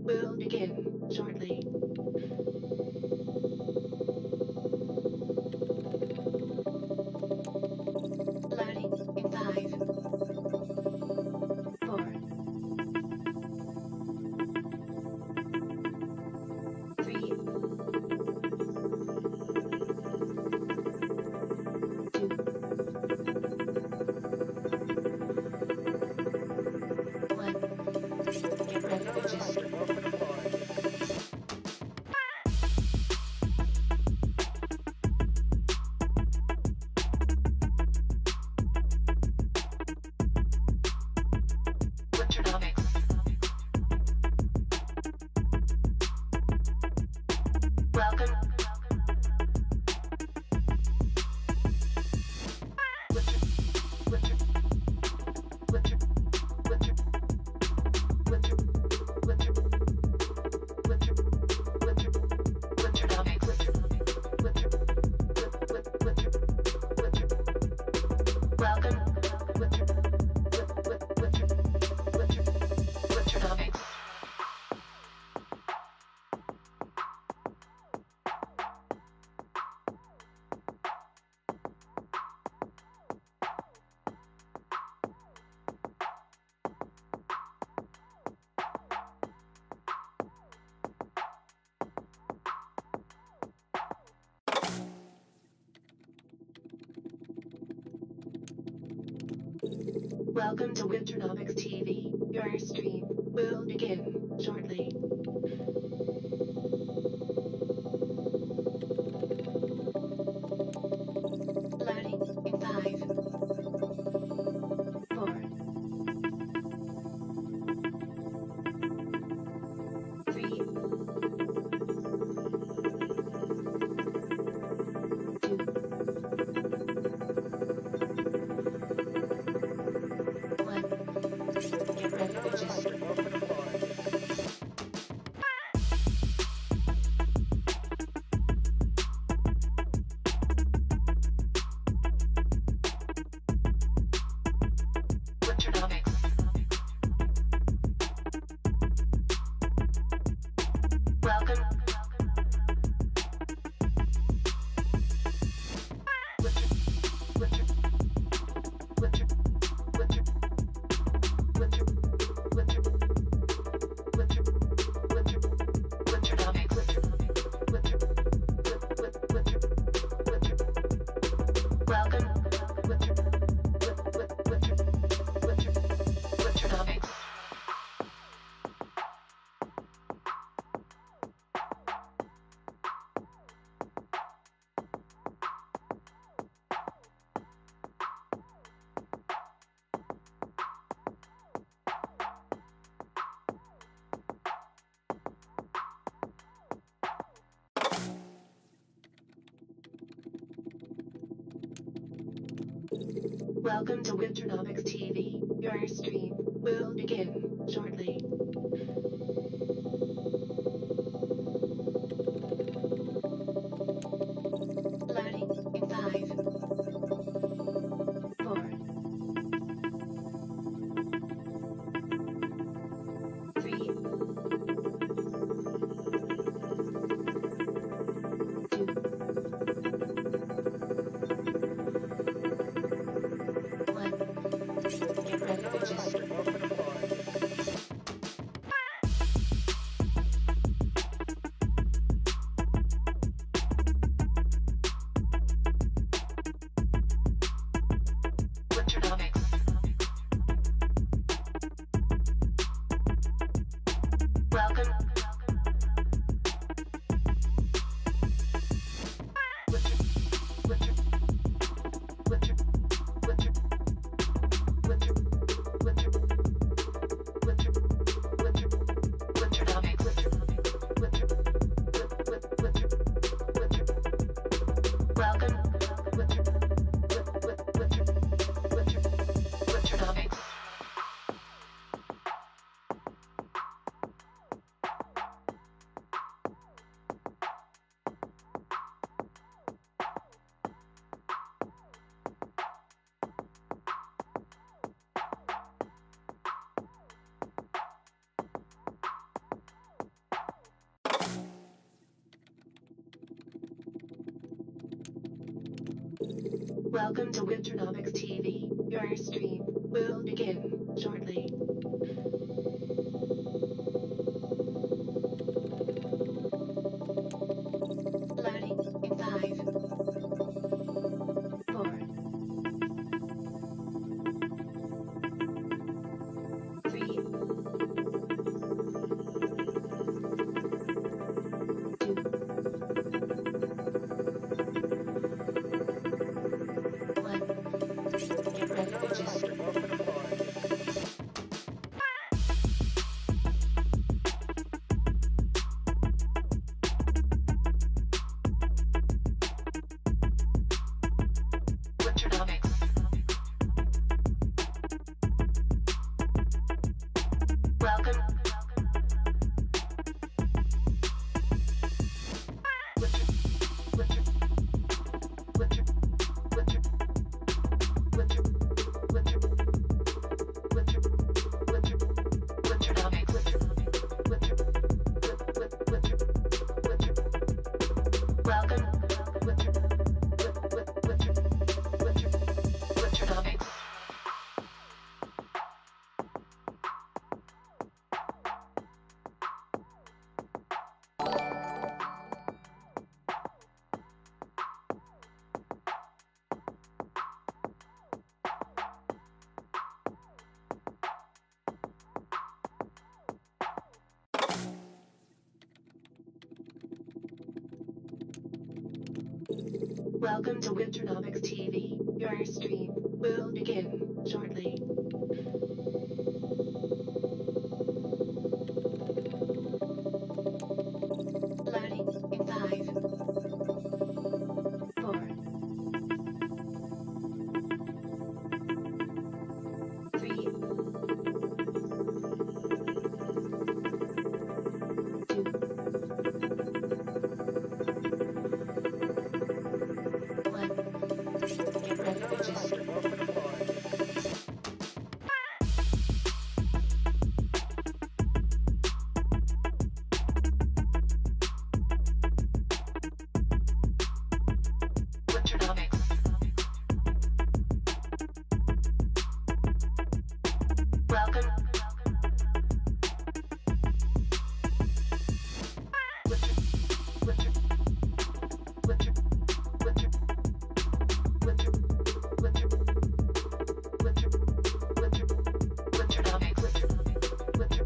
will begin shortly. Loading in 5, 4, 3, 2, 1. Get ready to just Winternomics. Welcome. Welcome to Winternomics TV. Your stream will begin shortly. Loading in 5, 4, 3, 2, 1. Get ready to just Winternomics. Welcome. Welcome to Winternomics TV. Your stream will begin shortly. Loading in 5, 4, 3, 2, 1. Get ready to just Winternomics. Welcome. Winternomics. Welcome to Winternomics.eth. Your stream will begin shortly. Loading in 5, 4, 3, 2, 1. Get ready to just Winternomics. Welcome. Winter, winter, winter, winter, winter, winter, winter, winter, Winternomics. Winter, winter, winter. Welcome. Winter, winter, Winternomics. Welcome to Winternomics.eth. Your stream will begin shortly. Loading in 5, 4, 3, 2, 1. Get ready to just Winternomics. Welcome. Winter, winter, winter, winter, winter, winter, winter, winter, Winternomics. Winter,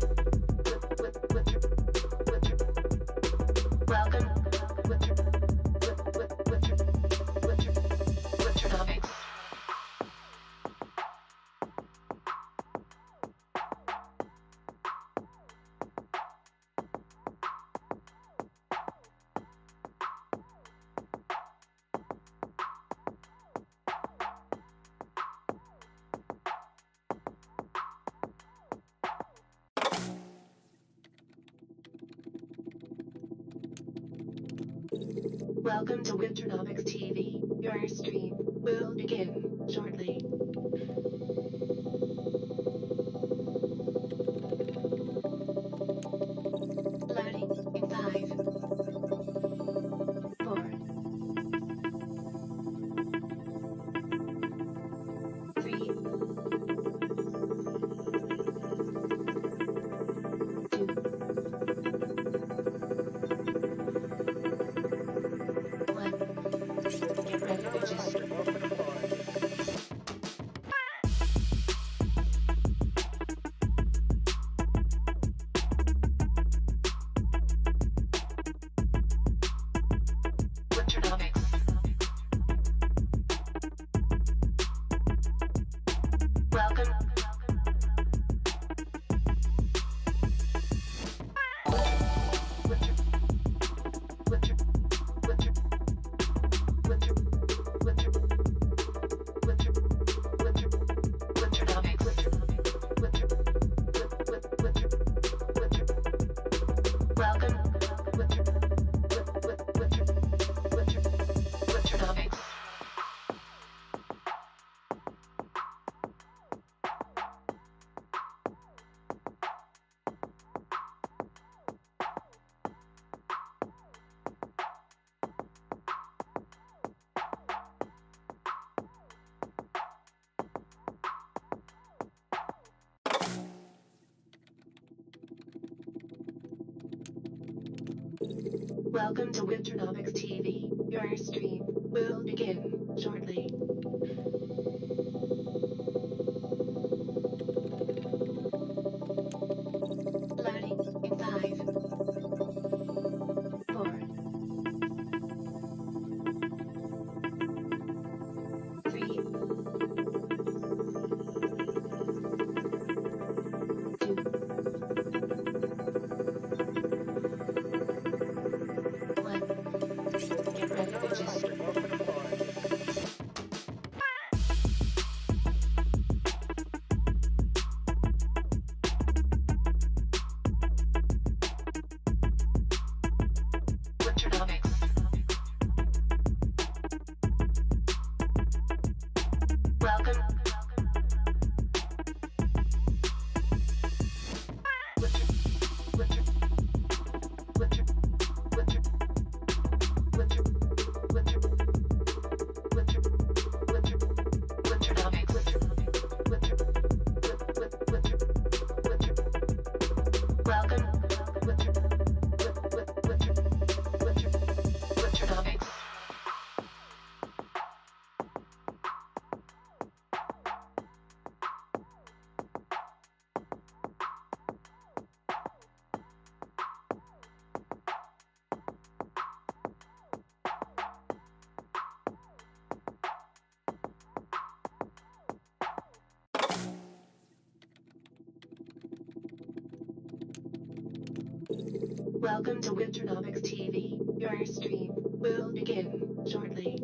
winter, winter. Welcome. Winter, winter, Winternomics. Welcome to Winternomics.eth. Your stream will begin shortly. Loading in 5, 4, 3, 2, 1. Get ready to just Welcome to Winternomics TV. Your stream will begin shortly. Loading in 5, 4, 3, 2, 1. Get ready, bitches. Winternomics. Welcome. Winter, winter, winter, winter, winter, winter, winter, winter, Winternomics. Winter, winter, winter. Welcome. Winter, winter, Winternomics. Welcome to Winternomics TV. Your stream will begin shortly.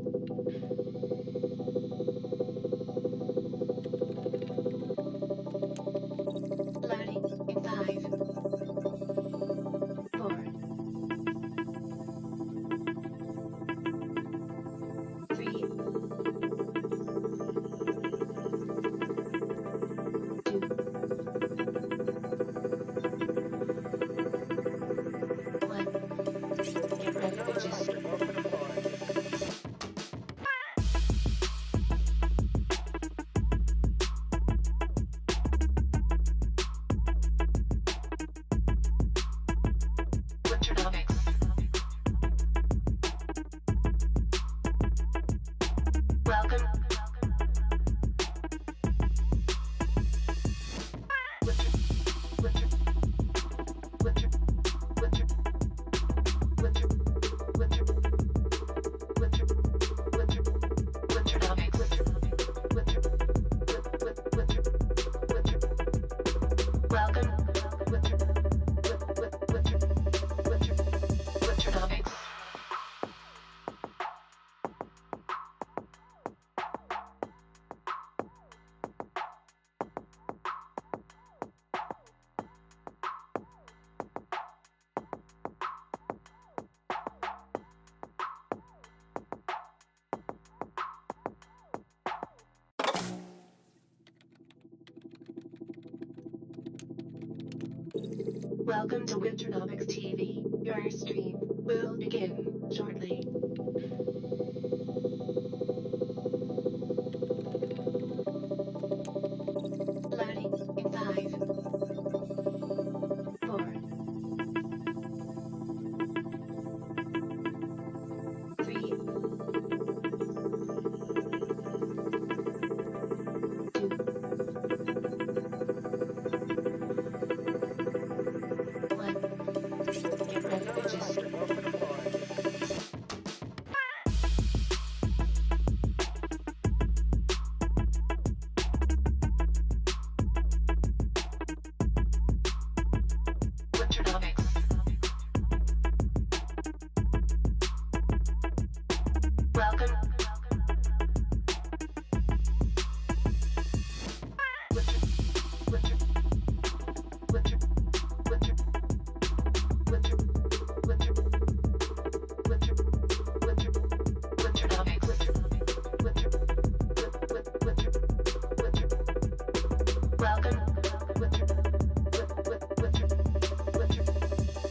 Loading in 5, 4, 3, 2, 1. Get ready, bitches. Winternomics. Welcome. Winter, winter, winter, winter, winter, winter, winter, winter, Winternomics. Winter, winter, winter. Welcome. Winter, winter, winter, Winternomics. Welcome to Winternomics TV. Your stream will begin shortly. Loading in 5, 4, 3, 2, 1. Get ready, bitches. Winternomics. Welcome. Winter, winter, winter, winter, winter, winter, winter, winter, Winternomics. Winter, winter, winter. Welcome. Winter, winter, winter,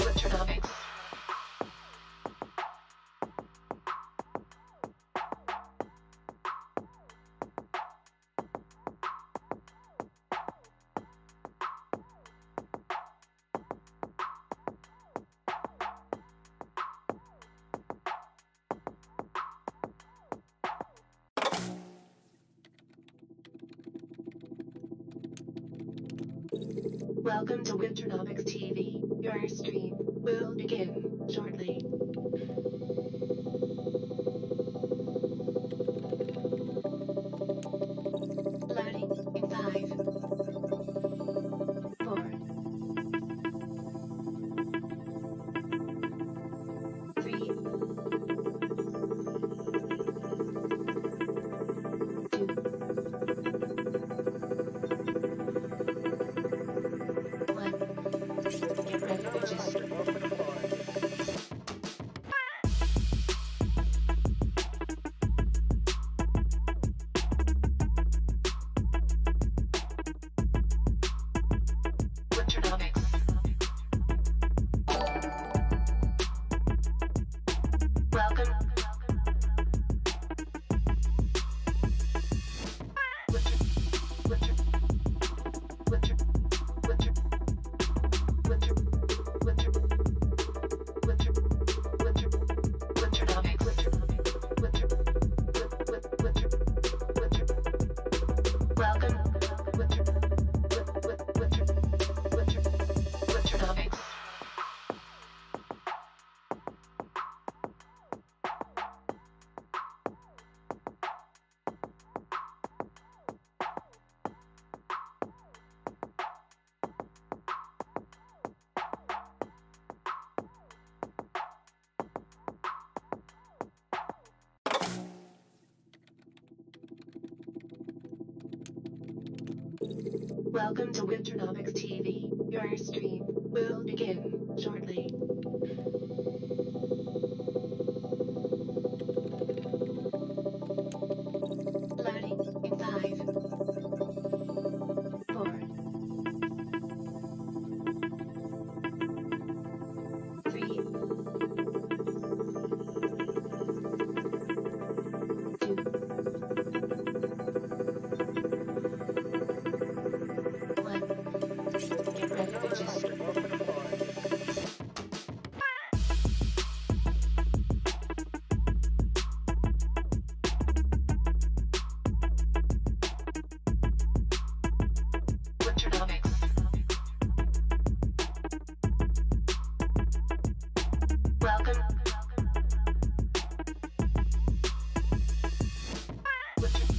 Winternomics. Welcome to Winternomics TV. Your stream will begin shortly. Loading in 5, 4, 3, 2, 1. Get ready to just Winternomics. Welcome. Winter, winter, winter, winter, winter, winter, winter, winter, Winternomics. Winter, winter, winter, winter. Welcome. Winter, winter, winter, Winternomics. Welcome to Winternomics TV. Your stream will begin shortly. Loading in 5, 4, 3, 2, 1. Get ready to just Winternomics. Welcome. Winter,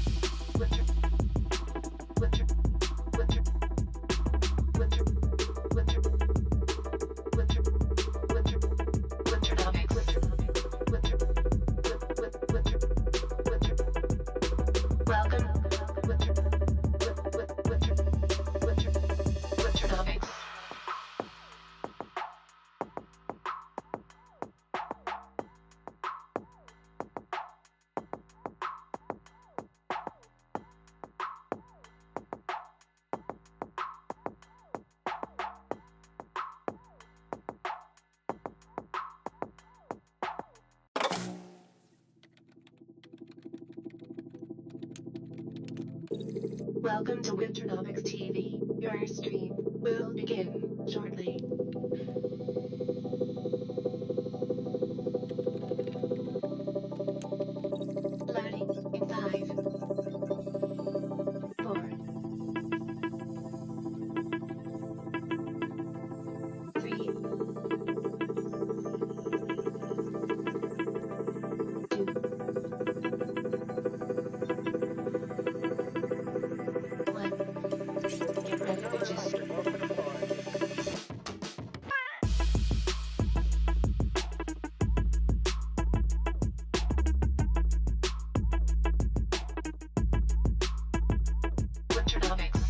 winter, winter, winter, winter, winter, winter, winter, Winternomics. Winter, winter, winter, winter. Welcome. Winter, winter, winter, Winternomics. Welcome to Winternomics TV. Your stream will begin shortly. Loading in 5, 4, 3, 2, 1. Get ready to just Winternomics.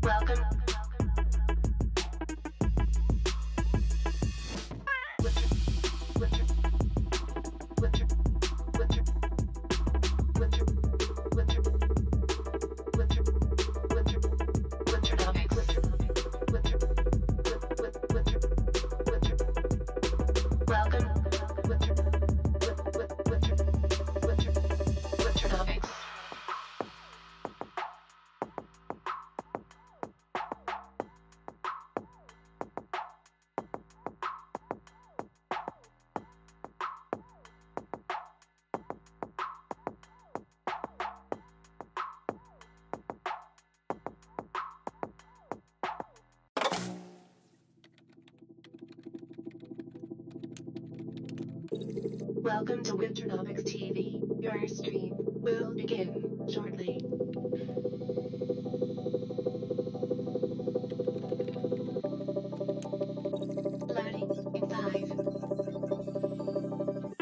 Welcome. Winter, winter, winter, winter, winter, winter, winter, winter, Winternomics. Winter, winter, winter, winter. Welcome. Winter, winter, winter, Winternomics. Welcome to Winternomics TV. Your stream will begin shortly. Loading in 5,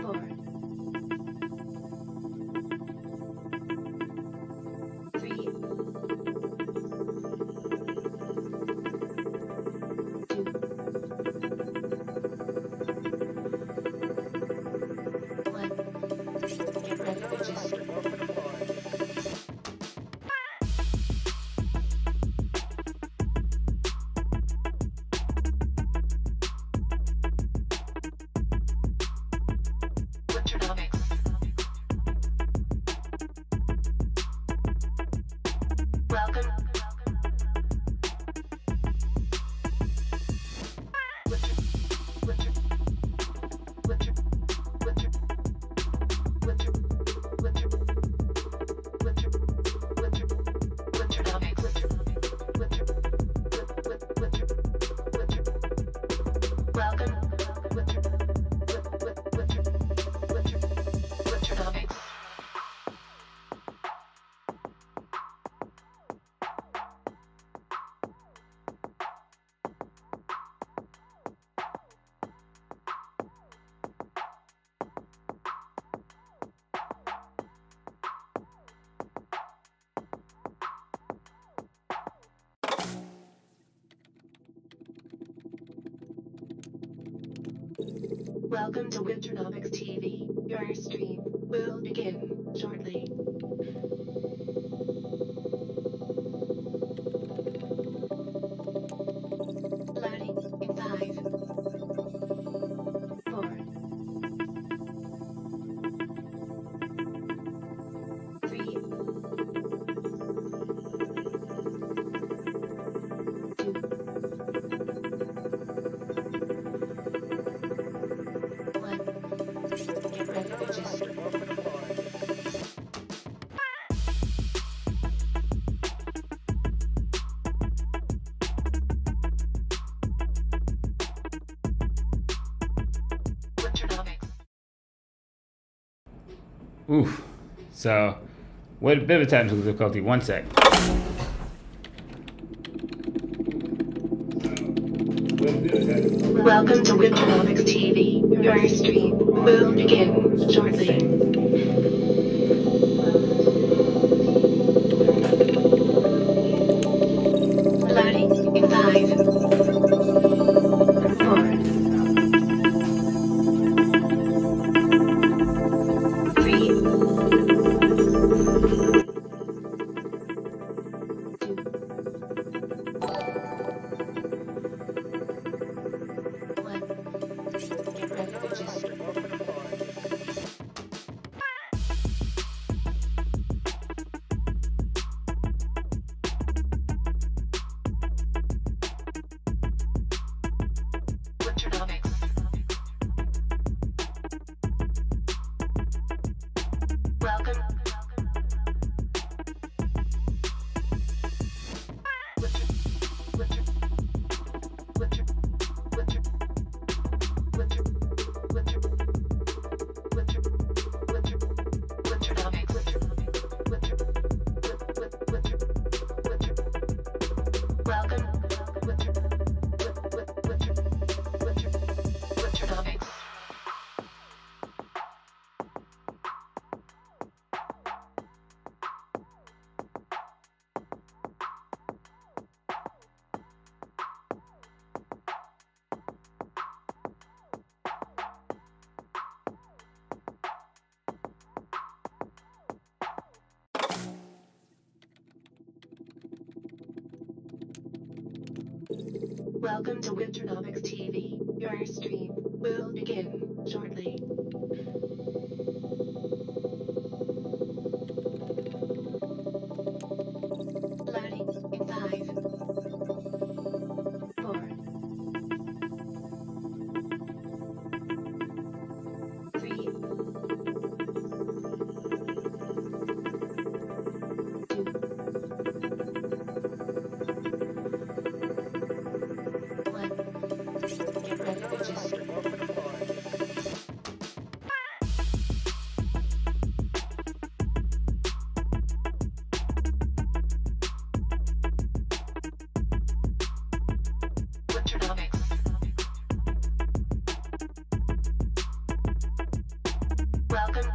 4, 3, 2, 1. Get ready to just Winternomics. Welcome. Winter, winter, winter, winter, winter, winter, winter, winter, Winternomics. Winter, winter, winter, winter. Welcome. Winter, winter, winter, Winternomics. Welcome to Winternomics TV. Your stream will begin shortly. Loading in 5, 4, 3, 2, 1. Get ready to just Winternomics. Oof. So, what a bit of technical difficulty. One sec. Welcome to Winternomics TV. Your stream will begin shortly. Loading in 5, 4, 3, 2, 1. Get ready to just Winternomics. Welcome. Winter, winter, winter, winter, winter, winter, winter, winter, Winternomics. Winter, winter, winter, winter. Welcome. Winter, winter, winter, Winternomics. Welcome to Winternomics TV. Your stream will begin shortly. Loading in 5, 4, 3, 2, 1. Get ready to just Welcome.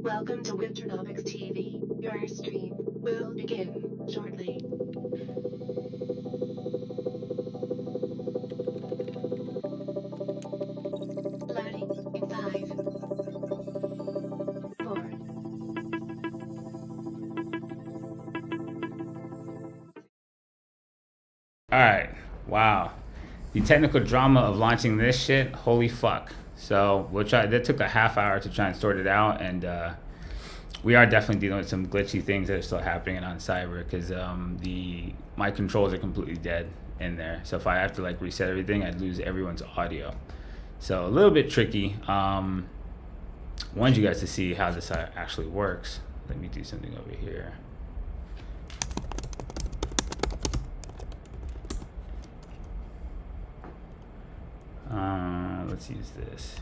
Welcome to Winternomics TV. Your stream will begin shortly. Loading in 5, 4. Alright, wow. The technical drama of launching this shit, holy fuck. So we'll try. That took a half hour to try and sort it out, and we are definitely dealing with some glitchy things that are still happening on Cyber because my controls are completely dead in there. So if I have to like reset everything, I'd lose everyone's audio. So a little bit tricky. Wanted you guys to see how this actually works. Let me do something over here. Let's use this.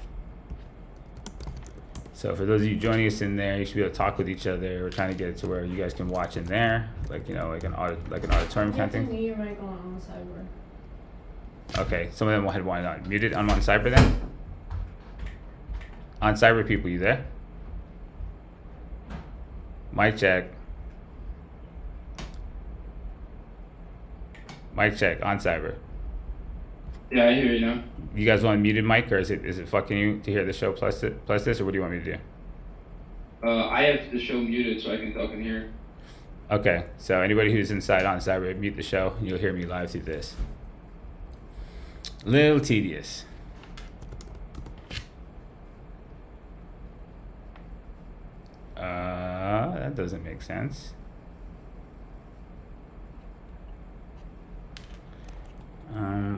So for those of you joining us in there, you should be able to talk with each other. We're trying to get it to where you guys can watch in there, like like an auditorium kind of thing. Your mic on Cyber. Okay, some of them had wanted on muted. I'm on Cyber then. On Cyber, people, you there? Mic check. Mic check on Cyber. Yeah, I hear you now. You guys want a muted mic, or is it fucking you to hear the show plus this, or what do you want me to do? I have the show muted so I can talk in here. Okay, so anybody who's inside on Cyber, mute the show. You'll hear me live through this. Little tedious. That doesn't make sense.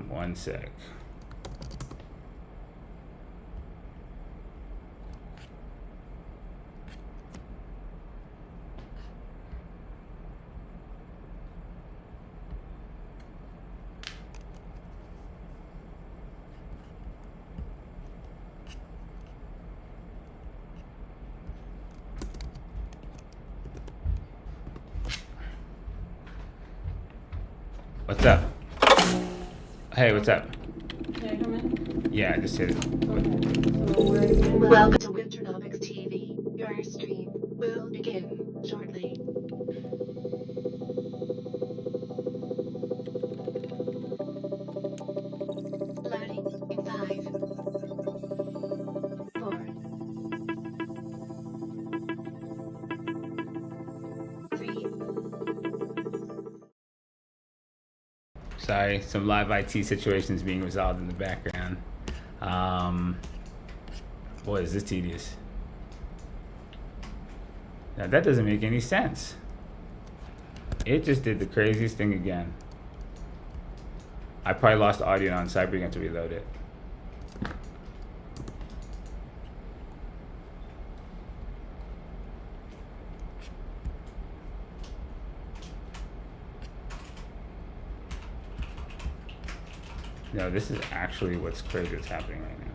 One sec. What's up? Hey, what's up? Can I come in? Yeah, I just hit it. Okay. So we're in. Welcome to Winternomics TV. Your stream will begin shortly. Loading in 5, 4, 3. Sorry, some live IT situations being resolved in the background. Boy, is this tedious. Now that doesn't make any sense. It just did the craziest thing again. I probably lost audio on Cyber. You're going to have to reload it. No, this is actually what's crazy that's happening right now.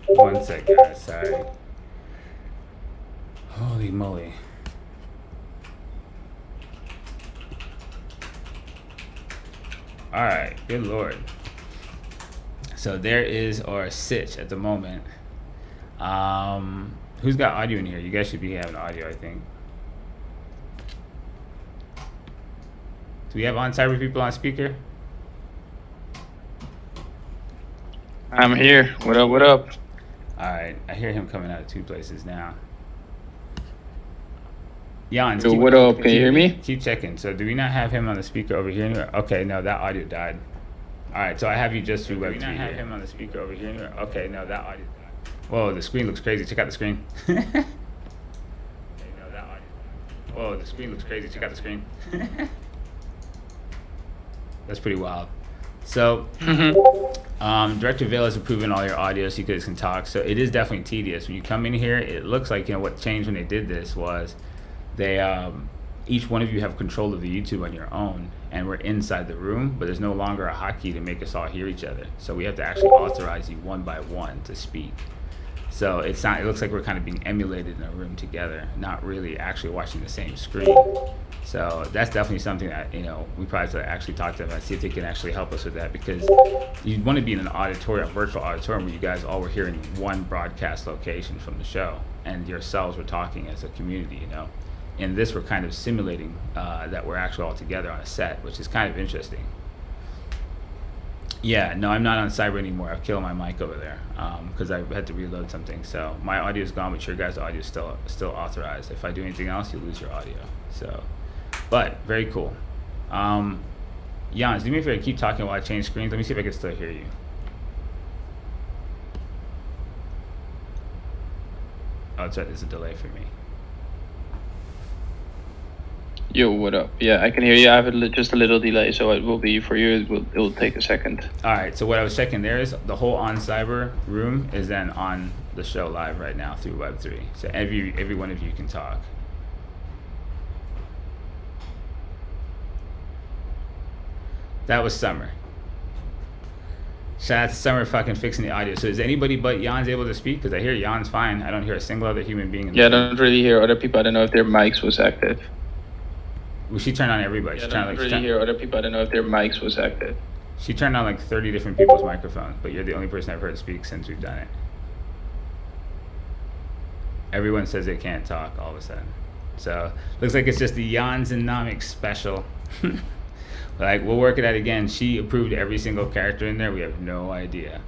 One sec, guys, sorry. Holy moly. Alright, good lord. So there is our sitch at the moment. Who's got audio in here? You guys should be having audio, I think. Do we have on Cyber people on speaker? I'm here. What up? What up? All right, I hear him coming out of two places now. Jans, Yo, what up? Can you hear me? Keep checking. So do we not have him on the speaker over here anywhere? Okay, no, that audio died. All right, so I have you just through Web3. Do we not have him on the speaker over here anywhere? Okay, no, that audio died. Whoa, the screen looks crazy. Check out the screen. Whoa, the screen looks crazy. Check out the screen. That's pretty wild. So, Director Vale has approving all your audio so you guys can talk. So it is definitely tedious. When you come in here, it looks like, what changed when they did this was they, each one of you have control of the YouTube on your own, and we're inside the room, but there's no longer a hotkey to make us all hear each other. So we have to actually authorize you one by one to speak. So it looks like we're kind of being emulated in a room together, not really actually watching the same screen. So that's definitely something that, we probably have to actually talk to them and see if they can actually help us with that, because you want to be in an auditorium, virtual auditorium, where you guys all were hearing one broadcast location from the show and yourselves were talking as a community, In this, we're kind of simulating that we're actually all together on a set, which is kind of interesting. Yeah, no, I'm not on Cyber anymore. I've killed my mic over there because I had to reload something. So my audio is gone, but your guys' audio is still authorized. If I do anything else, you lose your audio. So, but very cool. Jans, do me a favor, keep talking while I change screens. Let me see if I can still hear you. Oh, it's right. There's a delay for me. Yo, what up? Yeah, I can hear you. I have just a little delay, so it will be for you. It will take a second. All right. So what I was checking there is the whole On Cyber room is then on the show live right now through Web3. So every one of you can talk. That was Summer. Shout out to Summer fucking fixing the audio. So is anybody but Jans able to speak? Because I hear Jans fine. I don't hear a single other human being in the room. I don't really hear other people. I don't know if their mics was active. Well, she turned on everybody. I don't really hear other people. I don't know if their mics was active. She turned on like 30 different people's microphones, but you're the only person I've heard speak since we've done it. Everyone says they can't talk all of a sudden. So looks like it's just the Jans and Nomics special. Like, we'll work it out again. She approved every single character in there. We have no idea.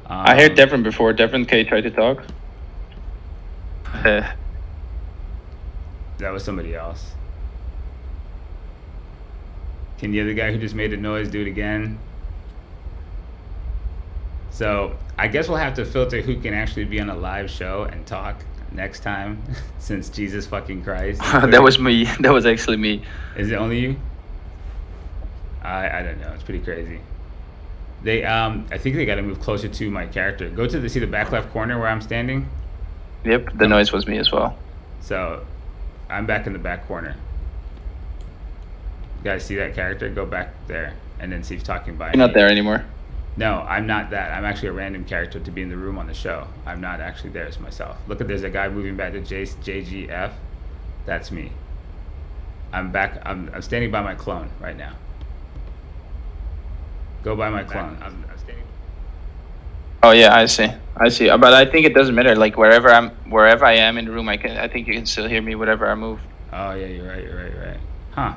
I heard Devin before. Devin K tried to talk. That was somebody else. Can the other guy who just made the noise do it again? So I guess we'll have to filter who can actually be on a live show and talk next time, since Jesus fucking Christ. That was me. That was actually me. Is it only you? I don't know. It's pretty crazy. They I think they got to move closer to my character. Go to see the back left corner where I'm standing. Yep, the noise was me as well. So I'm back in the back corner. You guys see that character? Go back there and then see if talking by. You're not there anymore. No, I'm not that. I'm actually a random character to be in the room on the show. I'm not actually there as myself. Look there's a guy moving back to JGF. That's me. I'm back. I'm standing by my clone right now. Go by my clone. I'm standing. Oh yeah, I see. But I think it doesn't matter. Like wherever I am in the room, I think you can still hear me whatever I move. Oh yeah, you're right. Huh.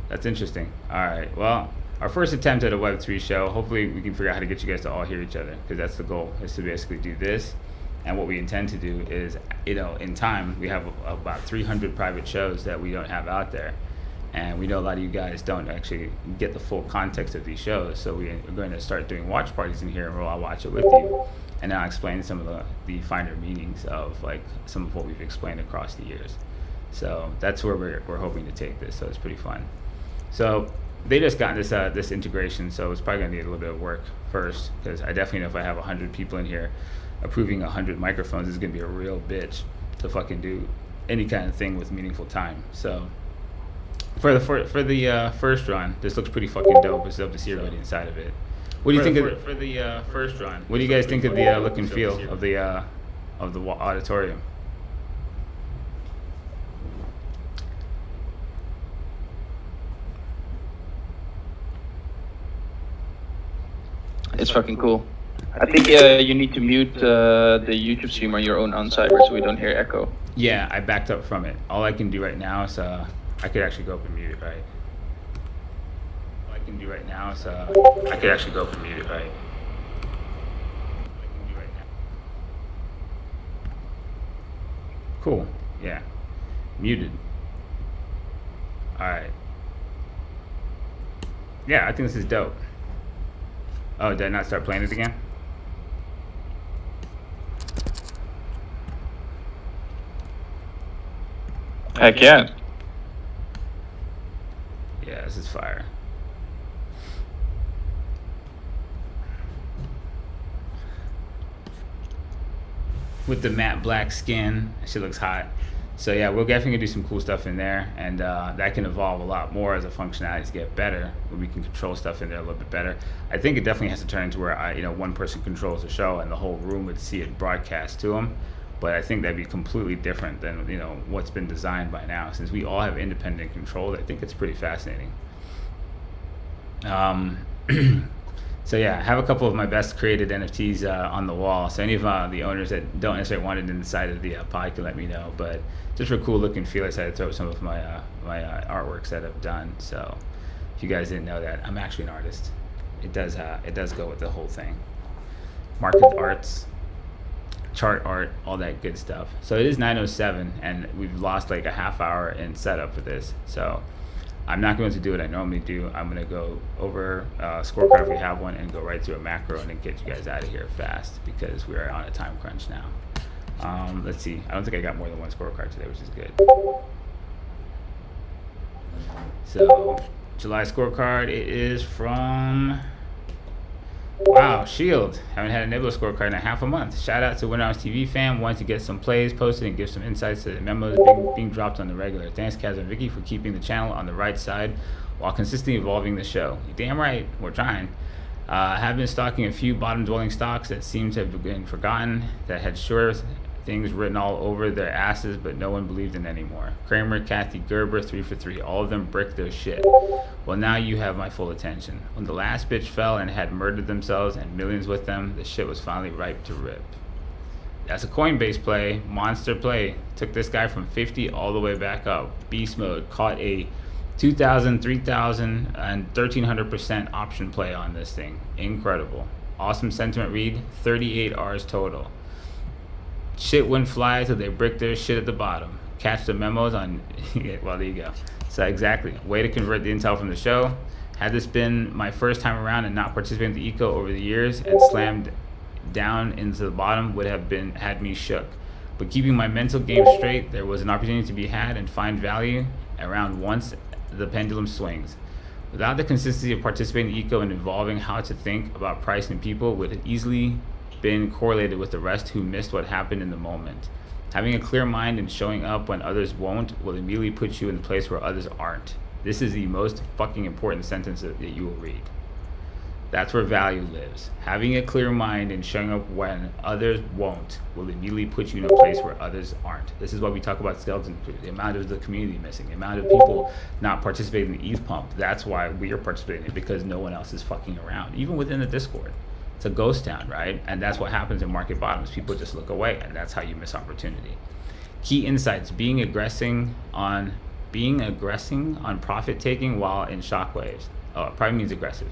That's interesting. All right. Well, our first attempt at a Web3 show. Hopefully we can figure out how to get you guys to all hear each other, because that's the goal, is to basically do this. And what we intend to do is, in time, we have about 300 private shows that we don't have out there. And we know a lot of you guys don't actually get the full context of these shows. So we're going to start doing watch parties in here, and we'll all watch it with you. And I'll explain some of the finer meanings of like some of what we've explained across the years. So that's where we're hoping to take this. So it's pretty fun. So they just got this integration, so it's probably gonna need a little bit of work first, because I definitely know if I have 100 people in here approving 100 microphones, it's gonna be a real bitch to fucking do any kind of thing with meaningful time. So for the first run, this looks pretty fucking dope. It's dope to see everybody inside of it. What do you think for the first run? What do you guys think of the look and feel of the auditorium? It's fucking cool. I think you need to mute the YouTube stream on your own on Cyber so we don't hear echo. Yeah, I backed up from it. All I can do right now is I could actually go up and mute it, right? All I can do right now is I could actually go up and mute it, right? Cool. Yeah. Muted. All right. Yeah, I think this is dope. Oh, did I not start playing it again? Heck yeah. Yeah, this is fire. With the matte black skin, she looks hot. So yeah, we're definitely gonna do some cool stuff in there, and that can evolve a lot more as the functionalities get better, where we can control stuff in there a little bit better. I think it definitely has to turn into where one person controls the show and the whole room would see it broadcast to them. But I think that'd be completely different than what's been designed by now. Since we all have independent control, I think it's pretty fascinating. So yeah, I have a couple of my best created NFTs on the wall. So any of the owners that don't necessarily want it inside of the pod can let me know. But just for cool look and feel, I decided to throw up some of my artworks that I've done. So if you guys didn't know that, I'm actually an artist. It does go with the whole thing. Market arts, chart art, all that good stuff. So it is 9:07, and we've lost like a half hour in setup for this. So I'm not going to do what I normally do. I'm going to go over scorecard if we have one and go right through a macro and then get you guys out of here fast because we are on a time crunch now. Let's see. I don't think I got more than one scorecard today, which is good. So July scorecard, it is from... Wow, Shield. Haven't had a Nibbler scorecard in a half a month. Shout out to Winternomics.eth fam. Wanted to get some plays posted and give some insights to the memos being dropped on the regular. Thanks, Kaz and Vicky, for keeping the channel on the right side while consistently evolving the show. You're damn right, we're trying. Have been stalking a few bottom-dwelling stocks that seem to have been forgotten, that had sure things written all over their asses, but no one believed in anymore. Kramer, Kathy, Gerber, 3 for 3. All of them bricked their shit. Well, now you have my full attention. When the last bitch fell and had murdered themselves and millions with them, the shit was finally ripe to rip. That's a Coinbase play, monster play. Took this guy from 50 all the way back up. Beast mode. Caught a 2,000, 3,000, and 1,300% option play on this thing. Incredible. Awesome sentiment read. 38 R's total. Shit wouldn't fly till they bricked their shit at the bottom. Catch the memos on... Well, there you go. So exactly. Way to convert the intel from the show. Had this been my first time around and not participating in the eco over the years and slammed down into the bottom would have had me shook. But keeping my mental game straight, there was an opportunity to be had and find value around once the pendulum swings. Without the consistency of participating in the eco and evolving how to think about price and people would have easily been correlated with the rest who missed what happened in the moment. Having a clear mind and showing up when others won't will immediately put you in the place where others aren't. This is the most fucking important sentence that you will read. That's where value lives. Having a clear mind and showing up when others won't will immediately put you in a place where others aren't. This is why we talk about skeleton crew, the amount of the community missing, the amount of people not participating in the ETH pump. That's why we are participating in it, because no one else is fucking around, even within the Discord. It's a ghost town, right? And that's what happens in market bottoms. People just look away, and that's how you miss opportunity. Key insights: being aggressing on profit taking while in shockwaves. Oh, it probably means aggressive.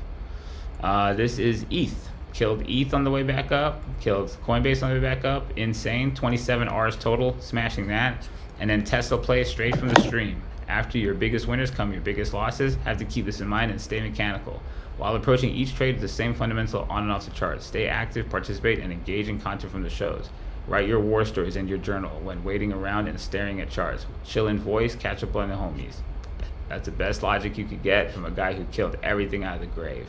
This is ETH. Killed ETH on the way back up. Killed Coinbase on the way back up. Insane. 27 R's total, smashing that. And then Tesla play straight from the stream. After your biggest winners come your biggest losses. Have to keep this in mind and stay mechanical. While approaching each trade with the same fundamental on and off the charts. Stay active, participate, and engage in content from the shows. Write your war stories in your journal when waiting around and staring at charts. Chill in voice, catch up on the homies. That's the best logic you could get from a guy who killed everything out of the grave.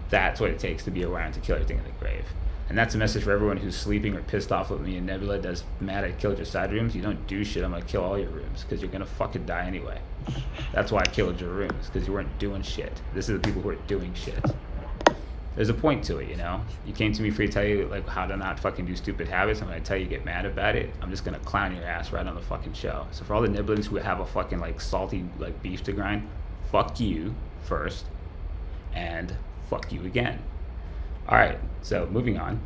That's what it takes to be around to kill everything in the grave. And that's a message for everyone who's sleeping or pissed off with me and Nebula does mad I killed your side rooms. You don't do shit, I'm gonna kill all your rooms because you're gonna fucking die anyway. That's why I killed your rooms, because you weren't doing shit. This is the people who are doing shit. There's a point to it, you know? You came to me for me to tell you like how to not fucking do stupid habits. I'm gonna tell you get mad about it. I'm just gonna clown your ass right on the fucking show. So for all the nibblins who have a fucking like salty like beef to grind, fuck you first and fuck you again. All right, so moving on.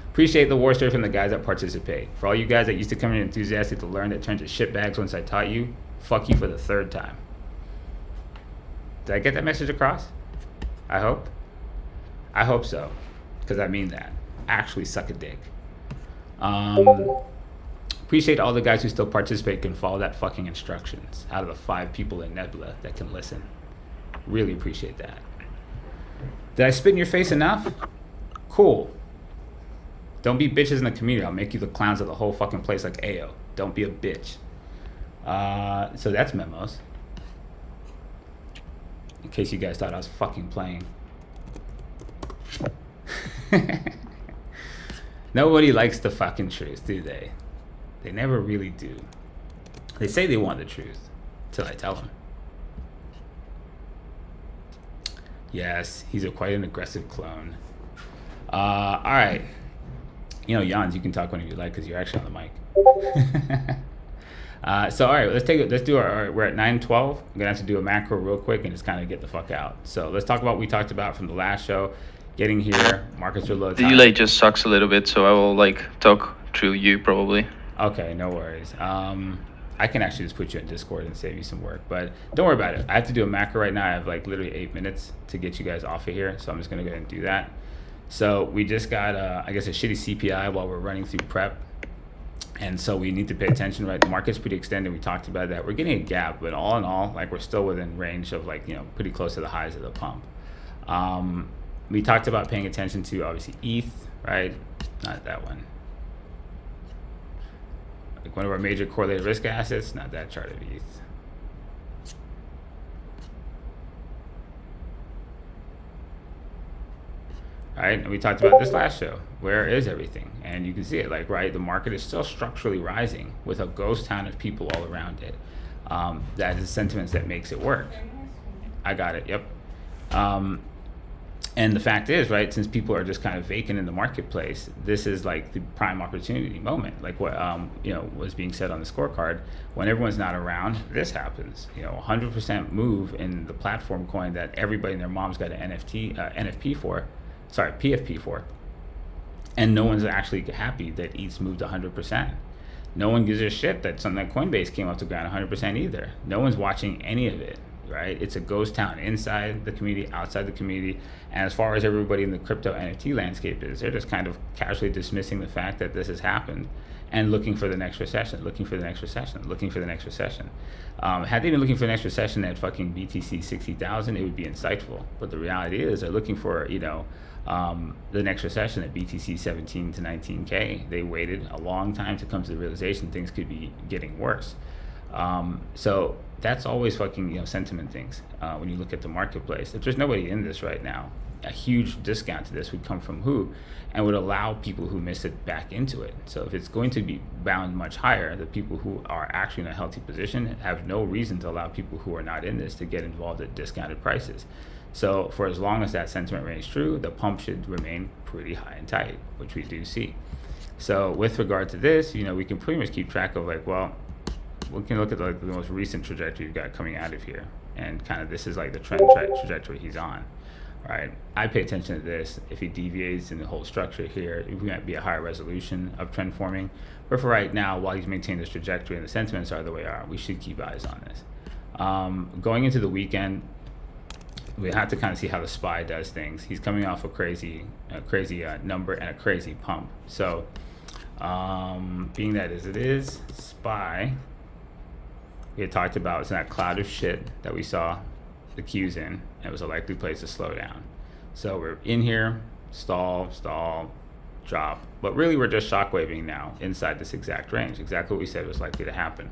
Appreciate the war story from the guys that participate. For all you guys that used to come in enthusiastic to learn that turned to shitbags once I taught you, fuck you for the third time. Did I get that message across? I hope. I hope so, because I mean that. Actually suck a dick. Appreciate all the guys who still participate can follow that fucking instructions out of the 5 people in Nebula that can listen. Really appreciate that. Did I spit in your face enough? Cool. Don't be bitches in the community. I'll make you the clowns of the whole fucking place like Ayo. Don't be a bitch. So that's memos. In case you guys thought I was fucking playing. Nobody likes the fucking truth, do they? They never really do. They say they want the truth till I tell them. Yes, he's quite an aggressive clone. All right. You know, Jans, you can talk whenever you like because you're actually on the mic. So all right, let's do our. We're at 9:12. I'm gonna have to do a macro real quick and just kind of get the fuck out. So let's talk about what we talked about from the last show. Getting here, markets are low. The delay just sucks a little bit, so I will like talk through you probably. Okay, no worries. I can actually just put you in Discord and save you some work, but don't worry about it. I have to do a macro right now. I have like literally 8 minutes to get you guys off of here, so I'm just gonna go ahead and do that. So we just got, I guess, a shitty CPI while we're running through prep. And so we need to pay attention, right? The market's pretty extended. We talked about that. We're getting a gap, but all in all, like we're still within range of like, you know, pretty close to the highs of the pump. We talked about paying attention to obviously ETH, right? Not that one. Like one of our major correlated risk assets, not that chart of ETH. Right, and we talked about this last show. Where is everything? And you can see it, like, right, the market is still structurally rising with a ghost town of people all around it. That is sentiments that makes it work. I got it, yep. And the fact is, right, since people are just kind of vacant in the marketplace, this is like the prime opportunity moment. Like what you know, was being said on the scorecard, when everyone's not around, this happens. You know, 100% move in the platform coin that everybody and their mom's got an PFP for, and no one's actually happy that ETH's moved 100%. No one gives a shit that something like Coinbase came off the ground 100% either. No one's watching any of it, right? It's a ghost town inside the community, outside the community, and as far as everybody in the crypto NFT landscape is, they're just kind of casually dismissing the fact that this has happened and looking for the next recession, looking for the next recession, looking for the next recession. Had they been looking for the next recession at fucking BTC 60,000, it would be insightful. But the reality is they're looking for, you know, the next recession at BTC 17 to 19K. They waited a long time to come to the realization things could be getting worse. So that's always fucking, you know, sentiment things when you look at the marketplace. If there's nobody in this right now, a huge discount to this would come from who, and would allow people who miss it back into it. So if it's going to be bound much higher, the people who are actually in a healthy position have no reason to allow people who are not in this to get involved at discounted prices. So for as long as that sentiment remains true, the pump should remain pretty high and tight, which we do see. So with regard to this, you know, we can pretty much keep track of like, well, we can look at like the most recent trajectory we've got coming out of here, and kind of this is like the trend trajectory he's on, right? I pay attention to this. If he deviates in the whole structure here, it might be a higher resolution of trend forming. But for right now, while he's maintaining this trajectory and the sentiments are the way they are, we should keep eyes on this. Going into the weekend, we have to kind of see how the SPY does things. He's coming off a crazy number and a crazy pump. So being that as it is, SPY, we had talked about it's that cloud of shit that we saw the Qs in, and it was a likely place to slow down. So we're in here, stall, drop, but really we're just shockwaving now inside this exact range, exactly what we said was likely to happen.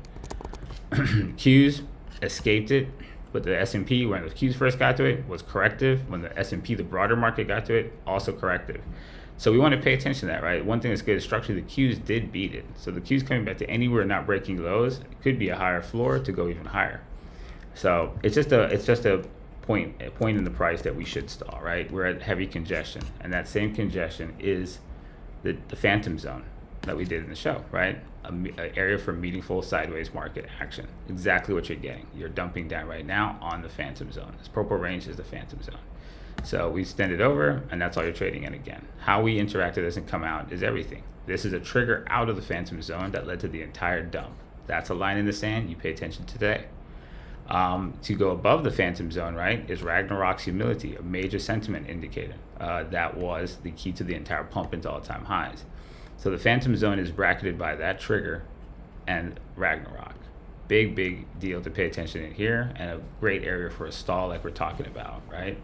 Qs escaped it, but the S&P, when the Qs first got to it, was corrective. When the S&P, the broader market, got to it, also corrective. So we want to pay attention to that, right? One thing that's good is structurally the Qs did beat it. So the Qs coming back to anywhere not breaking lows, it could be a higher floor to go even higher. So it's just a point in the price that we should stall, right? We're at heavy congestion, and that same congestion is the phantom zone that we did in the show, right? An area for meaningful sideways market action. Exactly what you're getting. You're dumping down right now on the phantom zone. This purple range is the phantom zone. So we extend it over, and that's all you're trading in again. How we interact with this and come out is everything. This is a trigger out of the phantom zone that led to the entire dump. That's a line in the sand. You pay attention today. To go above the phantom zone, right, is Ragnarok's humility, a major sentiment indicator. That was the key to the entire pump into all-time highs. So the phantom zone is bracketed by that trigger and Ragnarok. Big deal to pay attention in here, and a great area for a stall like we're talking about, right?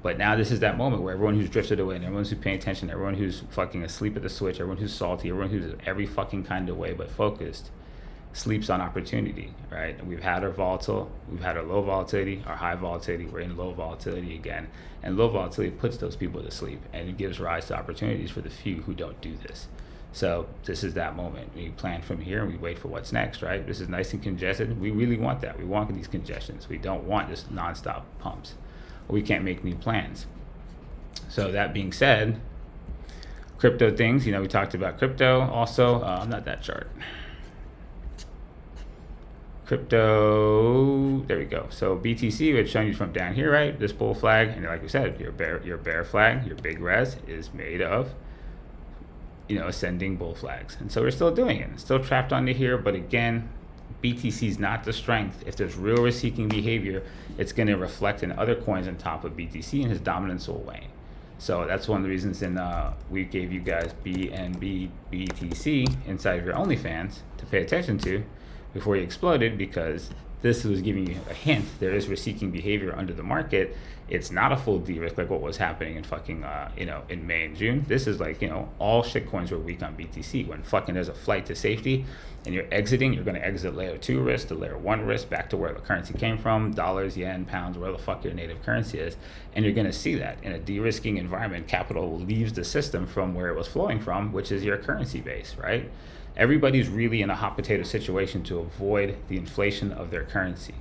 But now this is that moment where everyone who's drifted away, and everyone who's paying attention, everyone who's fucking asleep at the switch, everyone who's salty, everyone who's every fucking kind of way but focused, sleeps on opportunity, right? And we've had our volatile, we've had our low volatility, our high volatility, we're in low volatility again. And low volatility puts those people to sleep, and it gives rise to opportunities for the few who don't do this. So this is that moment. We plan from here and we wait for what's next, right? This is nice and congested. We really want that. We want these congestions. We don't want just nonstop pumps. We can't make new plans. So that being said, crypto things, we talked about crypto also. Not that chart. Crypto, there we go. So BTC, which showing you from down here, right? This bull flag, and like we said, your bear flag, your big res is made of ascending bull flags. And so we're still doing it. It's still trapped onto here, but again, BTC is not the strength. If there's real risk-seeking behavior, it's going to reflect in other coins on top of BTC, and his dominance will wane. So that's one of the reasons we gave you guys BNB BTC inside of your OnlyFans to pay attention to before you exploded, because this was giving you a hint. There is risk-seeking behavior under the market. It's not a full de-risk like what was happening in fucking, in May and June. This is like, all shitcoins were weak on BTC. When fucking there's a flight to safety and you're exiting, you're going to exit layer 2 risk to layer 1 risk back to where the currency came from, dollars, yen, pounds, where the fuck your native currency is. And you're going to see that in a de-risking environment, capital leaves the system from where it was flowing from, which is your currency base, right? Everybody's really in a hot potato situation to avoid the inflation of their currency.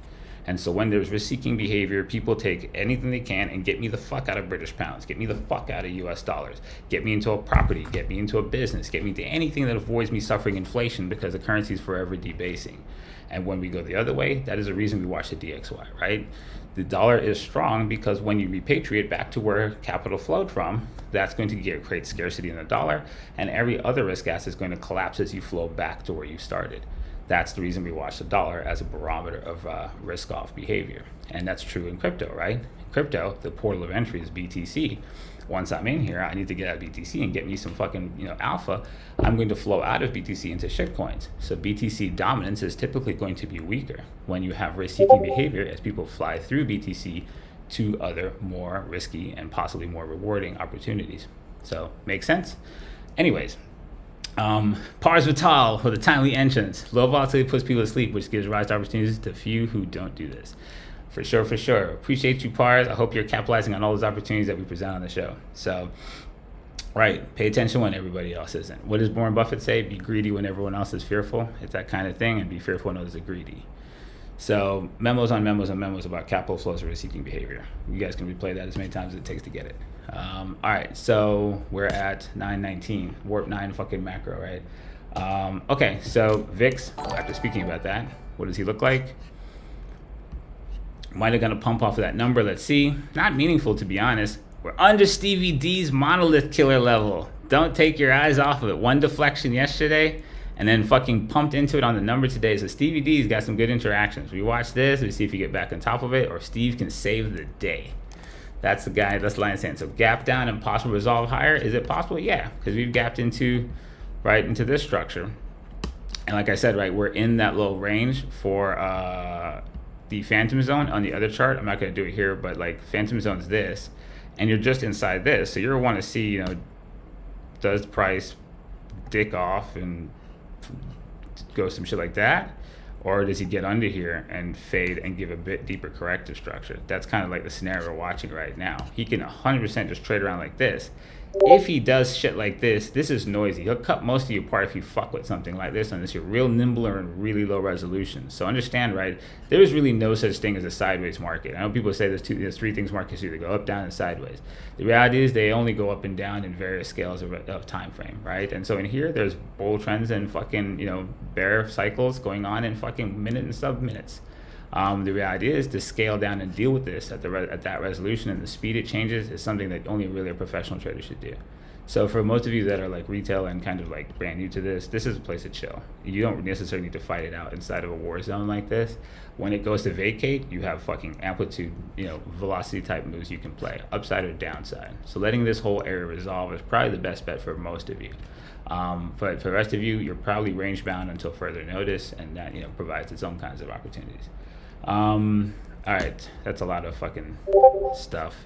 And so when there's risk-seeking behavior, people take anything they can and get me the fuck out of British pounds, get me the fuck out of US dollars, get me into a property, get me into a business, get me into anything that avoids me suffering inflation, because the currency is forever debasing. And when we go the other way, that is the reason we watch the DXY, right? The dollar is strong because when you repatriate back to where capital flowed from, that's going to create scarcity in the dollar, and every other risk asset is going to collapse as you flow back to where you started. That's the reason we watch the dollar as a barometer of risk-off behavior. And that's true in crypto, right? In crypto, the portal of entry is BTC. Once I'm in here, I need to get out of BTC and get me some fucking, alpha. I'm going to flow out of BTC into shitcoins. So BTC dominance is typically going to be weaker when you have risk-seeking behavior as people fly through BTC to other more risky and possibly more rewarding opportunities. So, makes sense? Anyways, Pars Vital for the timely entrance. Low volatility puts people to sleep, which gives rise to opportunities to few who don't do this. For sure. Appreciate you, Pars. I hope you're capitalizing on all those opportunities that we present on the show. So, right, pay attention when everybody else isn't. What does Warren Buffett say? Be greedy when everyone else is fearful. It's that kind of thing, and be fearful when others are greedy. So, memos on memos on memos about capital flows or risk-seeking behavior. You guys can replay that as many times as it takes to get it. All right, so we're at 9:19, warp 9 fucking macro, right? Okay, so VIX, after speaking about that, what does he look like? Might have gonna pump off of that number, let's see. Not meaningful, to be honest. We're under Stevie D's monolith killer level. Don't take your eyes off of it. One deflection yesterday, and then fucking pumped into it on the number today. So Stevie D's got some good interactions. We watch this, we see if we get back on top of it, or Steve can save the day. That's the guy, that's line sand. So gap down and possible resolve higher. Is it possible? Yeah, because we've gapped into this structure. And like I said, right, we're in that low range for the phantom zone on the other chart. I'm not going to do it here, but like phantom zone's this, and you're just inside this. So you're want to see, does price dick off and go some shit like that? Or does he get under here and fade and give a bit deeper corrective structure? That's kind of like the scenario we're watching right now. He can 100% just trade around like this. If he does shit like this, this is noisy. He'll cut most of you apart if you fuck with something like this, unless you're real nimble or in really low resolution. So understand, right, there is really no such thing as a sideways market. I know people say there's three things markets do. They go up, down, and sideways. The reality is they only go up and down in various scales of time frame, right? And so in here, there's bull trends and fucking, bear cycles going on in fucking minute and sub-minutes. The reality is to scale down and deal with this at that resolution and the speed it changes is something that only really a professional trader should do. So for most of you that are like retail and kind of like brand new to this is a place to chill. You don't necessarily need to fight it out inside of a war zone like this. When it goes to vacate, you have fucking amplitude, velocity type moves you can play, upside or downside. So letting this whole area resolve is probably the best bet for most of you. But for the rest of you, you're probably range bound until further notice, and that provides its own kinds of opportunities. All right, that's a lot of fucking stuff.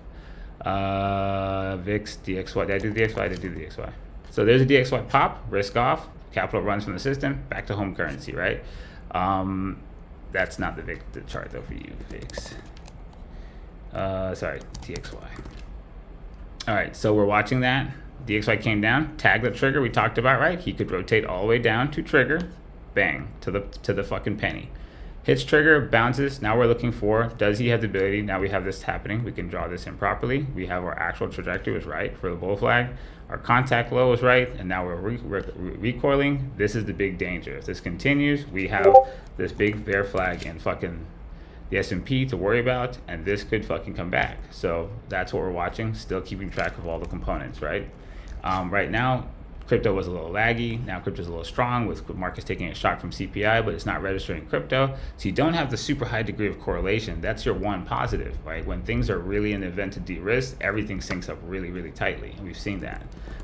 VIX, DXY. Did I do DXY? I did do DXY. So there's a DXY pop, risk off, capital runs from the system, back to home currency, right? That's not the VIX, the chart though for you, VIX. Sorry, DXY. All right, so we're watching that. DXY came down, tagged the trigger we talked about, right? He could rotate all the way down to trigger, bang, to the fucking penny. Hits trigger, bounces. Now we're looking for, does he have the ability? Now we have this happening. We can draw this in properly. We have our actual trajectory was right for the bull flag. Our contact low was right, and now we're recoiling. This is the big danger. If this continues, we have this big bear flag in fucking the S&P to worry about, and this could fucking come back. So that's what we're watching. Still keeping track of all the components, right? Right now, crypto was a little laggy. Now crypto's a little strong with markets taking a shock from CPI, but it's not registering crypto. So you don't have the super high degree of correlation. That's your one positive, right? When things are really an event to de-risk, everything syncs up really, really tightly. And we've seen that.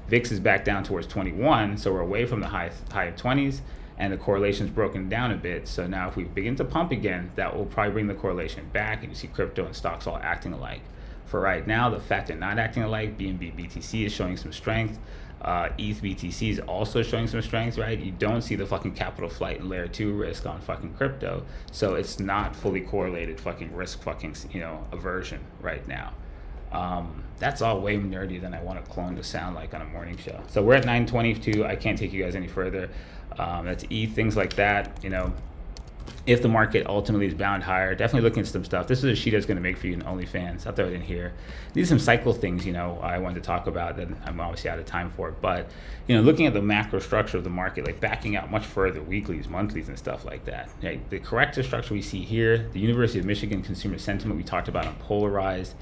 VIX is back down towards 21, so we're away from the high of 20s, and the correlation's broken down a bit. So now if we begin to pump again, that will probably bring the correlation back, and you see crypto and stocks all acting alike. For right now, the fact they're not acting alike, BNB BTC is showing some strength. ETH BTC is also showing some strength, right? You don't see the fucking capital flight and layer 2 risk on fucking crypto. So it's not fully correlated fucking risk fucking, aversion right now. That's all way nerdy than I want a clone to sound like on a morning show. So we're at 922. I can't take you guys any further. That's ETH, things like that, If the market ultimately is bound higher, definitely looking at some stuff. This is a sheet I was going to make for you in OnlyFans. I'll throw it in here. These are some cycle things, I wanted to talk about that I'm obviously out of time for. But, looking at the macro structure of the market, like backing out much further, weeklies, monthlies, and stuff like that. Right? The corrective structure we see here, the University of Michigan consumer sentiment we talked about on polarized.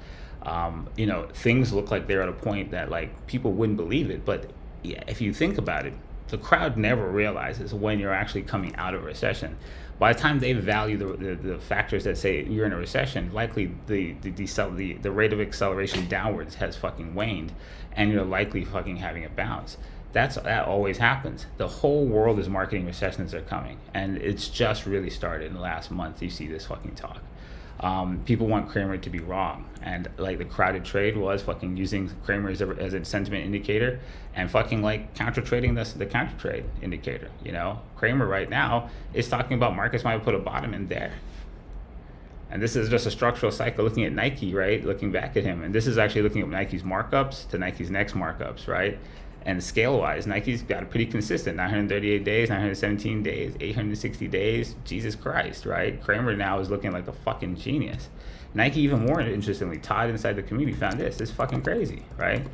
Things look like they're at a point that like people wouldn't believe it. But yeah, if you think about it, the crowd never realizes when you're actually coming out of a recession. By the time they value the factors that say you're in a recession, likely the rate of acceleration downwards has fucking waned, and you're likely fucking having a bounce. That always happens. The whole world is marketing recessions are coming, and it's just really started in the last month. You see this fucking talk. People want Kramer to be wrong, and like the crowded trade was fucking using Kramer as a sentiment indicator, and fucking like counter trading the counter trade indicator. Kramer right now is talking about markets might put a bottom in there, and this is just a structural cycle. Looking at Nike, right? Looking back at him, and this is actually looking at Nike's markups to Nike's next markups, right? And scale-wise, Nike's got a pretty consistent 938 days, 917 days, 860 days. Jesus Christ, right? Kramer now is looking like a fucking genius. Nike, even more interestingly, Todd inside the community found this. It's fucking crazy, right?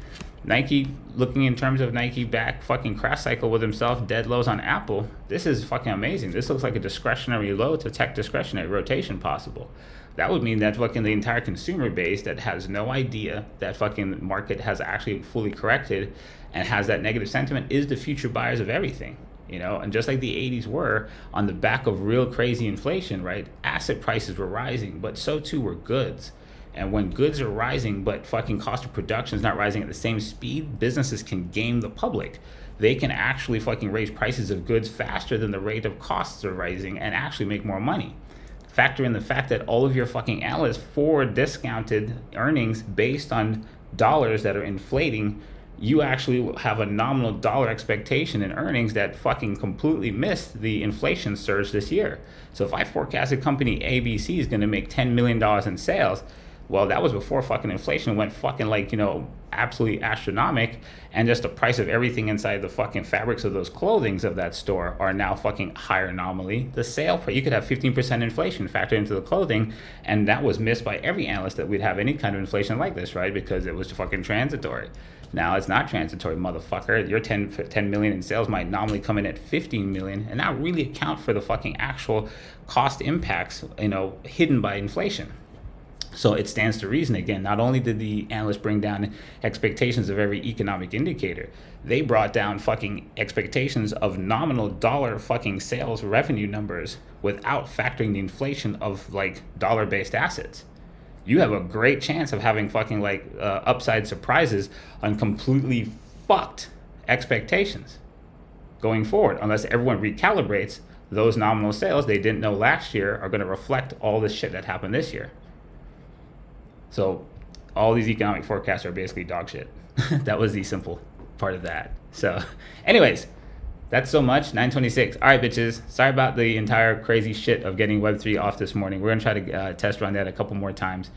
Nike, looking in terms of Nike back fucking crash cycle with himself, dead lows on Apple. This is fucking amazing. This looks like a discretionary low to tech discretionary rotation possible. That would mean that fucking the entire consumer base that has no idea that fucking market has actually fully corrected and has that negative sentiment is the future buyers of everything, and just like the 80s were on the back of real crazy inflation, right? Asset prices were rising, but so too were goods. And when goods are rising, but fucking cost of production is not rising at the same speed, businesses can game the public. They can actually fucking raise prices of goods faster than the rate of costs are rising and actually make more money. Factor in the fact that all of your fucking analysts forward discounted earnings based on dollars that are inflating. You actually have a nominal dollar expectation in earnings that fucking completely missed the inflation surge this year. So if I forecast a company ABC is going to make $10 million in sales, well, that was before fucking inflation went fucking absolutely astronomical, and just the price of everything inside the fucking fabrics of those clothings of that store are now fucking higher nominally. The sale price, you could have 15% inflation factored into the clothing, and that was missed by every analyst that we'd have any kind of inflation like this, right? Because it was fucking transitory. Now it's not transitory, motherfucker. Your 10 million in sales might nominally come in at 15 million and not really account for the fucking actual cost impacts, hidden by inflation. So it stands to reason, again, not only did the analysts bring down expectations of every economic indicator, they brought down fucking expectations of nominal dollar fucking sales revenue numbers without factoring the inflation of dollar-based assets. You have a great chance of having fucking upside surprises on completely fucked expectations. going forward, unless everyone recalibrates those nominal sales they didn't know last year are going to reflect all this shit that happened this year. So all these economic forecasts are basically dog shit. That was the simple part of that. So anyways, that's so much. 9:26. All right, bitches. Sorry about the entire crazy shit of getting Web3 off this morning. We're going to try to test run that a couple more times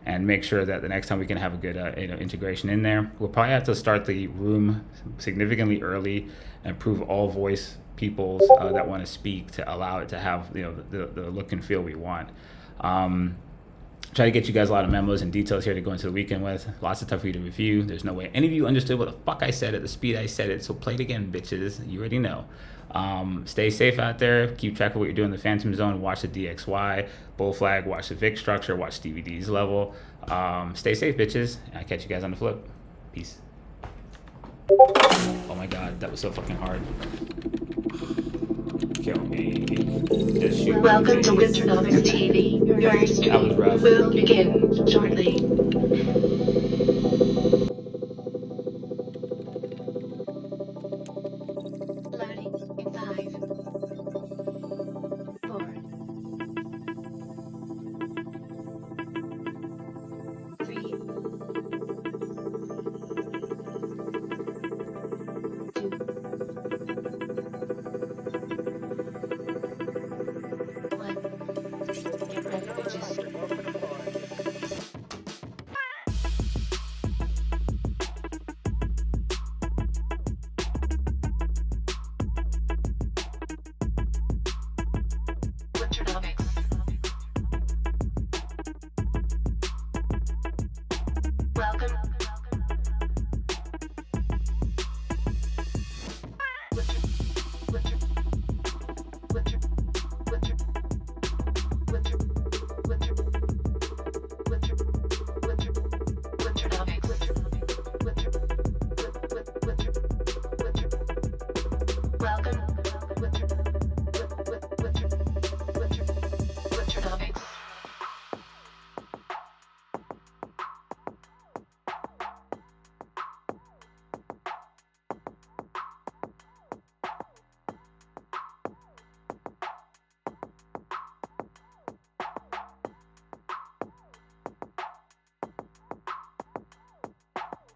and make sure that the next time we can have a good integration in there. We'll probably have to start the room significantly early and approve all voice peoples that want to speak to allow it to have the look and feel we want. Try to get you guys a lot of memos and details here to go into the weekend with. Lots of stuff for you to review. There's no way any of you understood what the fuck I said at the speed I said it, so play it again, bitches. You already know. Stay safe out there. Keep track of what you're doing in the Phantom Zone. Watch the DXY, Bull Flag, watch the VIX structure, watch DVD's level. Stay safe, bitches. I'll catch you guys on the flip. Peace. Oh my god, that was so fucking hard. Kill me. Just shoot Welcome me, to please. Winternomics TV. Your stream That was rough. will begin shortly. Loading in 5, 4, 3, 2, 1. Get ready, bitches. Winternomics. Welcome